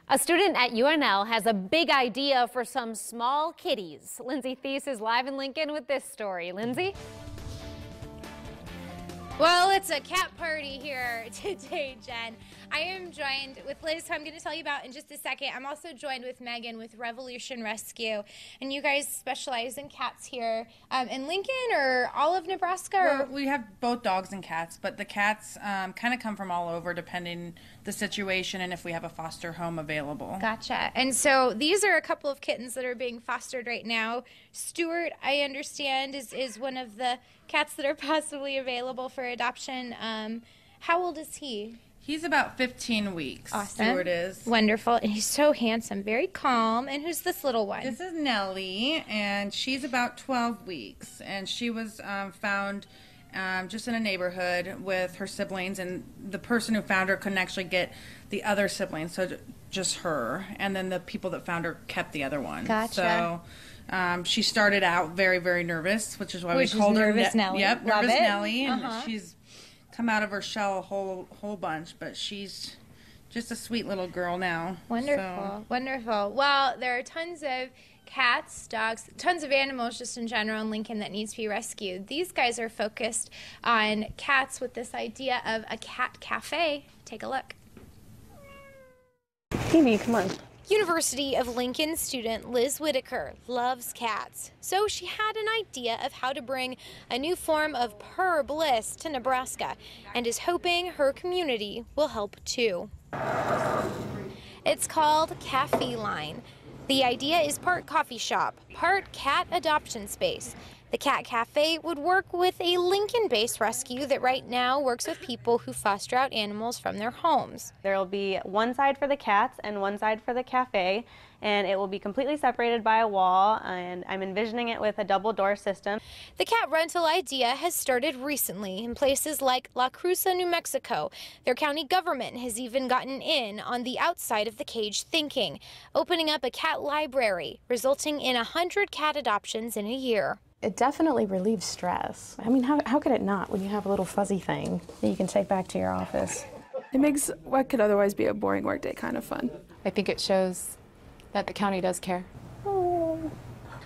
A student at UNL has a big idea for some small kitties. Lindsay Thies is live in Lincoln with this story. Lindsay? Well, it's a cat party here today, Jen. I am joined with Liz, who I'm going to tell you about in just a second. I'm also joined with Megan with Revolution Rescue. And you guys specialize in cats here in Lincoln or all of Nebraska? Well, we have both dogs and cats, but the cats kind of come from all over depending the situation and if we have a foster home available. Gotcha. And so these are a couple of kittens that are being fostered right now. Stuart, I understand, is one of the cats that are possibly available for adoption. How old is he? He's about 15 weeks. Awesome. Stuart is. Wonderful. And he's so handsome, very calm. And who's this little one? This is Nellie, and she's about 12 weeks. And she was found just in a neighborhood with her siblings, and the person who found her couldn't actually get the other siblings, so just her. And then the people that found her kept the other one. Gotcha. So she started out very, very nervous, which is why we called her Nervous Nellie. Yep, Love Nervous it. Nellie, and she's come out of her shell a whole bunch, but she's just a sweet little girl now. Wonderful, wonderful. Well, there are tons of cats, dogs, tons of animals just in general in Lincoln that needs to be rescued. These guys are focused on cats with this idea of a cat cafe. Take a look. Phoebe, come on. University of Lincoln student Lizz Whitacre loves cats, so she had an idea of how to bring a new form of purr bliss to Nebraska and is hoping her community will help too. It's called Café Line. The idea is part coffee shop, part cat adoption space. The Cat Cafe would work with a Lincoln-based rescue that right now works with people who foster out animals from their homes. There will be one side for the cats and one side for the cafe, and it will be completely separated by a wall, and I'm envisioning it with a double door system. The cat rental idea has started recently in places like La Cruza, New Mexico. Their county government has even gotten in on the outside of the cage thinking, opening up a cat library, resulting in 100 cat adoptions in a year. It definitely relieves stress. I mean, how could it not when you have a little fuzzy thing that you can take back to your office? It makes what could otherwise be a boring workday kind of fun. I think it shows that the county does care.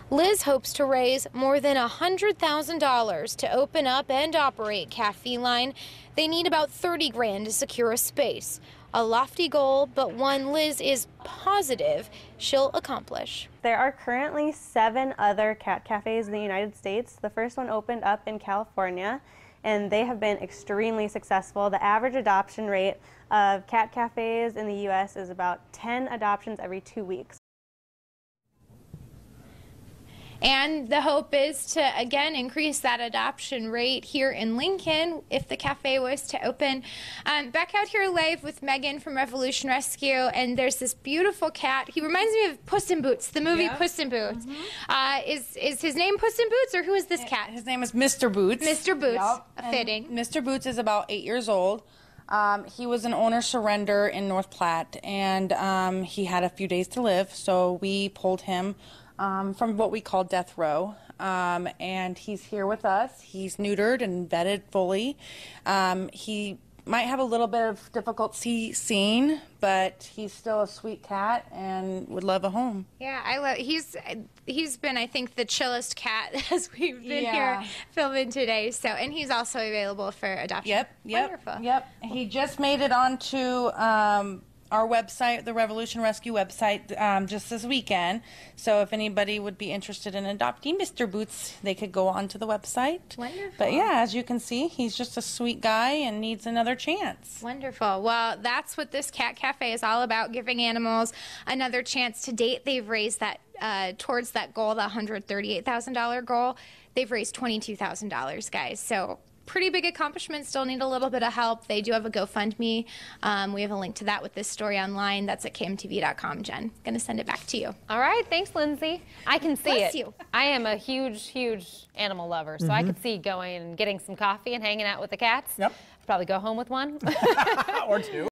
Liz hopes to raise more than $100,000 to open up and operate Café Line. They need about 30 grand to secure a space. A lofty goal, but one Liz is positive she'll accomplish. There are currently 7 other cat cafes in the United States. The first one opened up in California, and they have been extremely successful. The average adoption rate of cat cafes in the U.S. is about 10 adoptions every 2 weeks. And the hope is to, again, increase that adoption rate here in Lincoln if the cafe was to open. Back out here live with Megan from Revolution Rescue, and there's this beautiful cat. He reminds me of Puss in Boots, the movie Puss in Boots. Is his name Puss in Boots, or who is this cat? His name is Mr. Boots. Mr. Boots, Yep. fitting. Mr. Boots is about 8 years old. He was an owner surrender in North Platte, and he had a few days to live, so we pulled him from what we call death row, and he's here with us. He's neutered and vetted fully. He might have a little bit of difficulty seeing, but he's still a sweet cat and would love a home. Yeah, I love. He's been, I think, the chillest cat as we've been here filming today. So, and he's also available for adoption. Wonderful. Yep. He just made it onto our website, the Revolution Rescue website, just this weekend. So if anybody would be interested in adopting Mr. Boots, they could go onto the website. Wonderful. But yeah, as you can see, he's just a sweet guy and needs another chance. Wonderful. Well, that's what this cat cafe is all about, giving animals another chance. To date, they've raised that towards that goal, the $138,000 goal. They've raised $22,000, guys. So pretty big accomplishment. Still need a little bit of help. They do have a GoFundMe. We have a link to that with this story online. That's at KMTV.com, Jen. Going to send it back to you. All right, thanks, Lindsay. I can see Bless it. you. I am a huge animal lover, so I could see going and getting some coffee and hanging out with the cats. Yep. Probably go home with one. Or 2.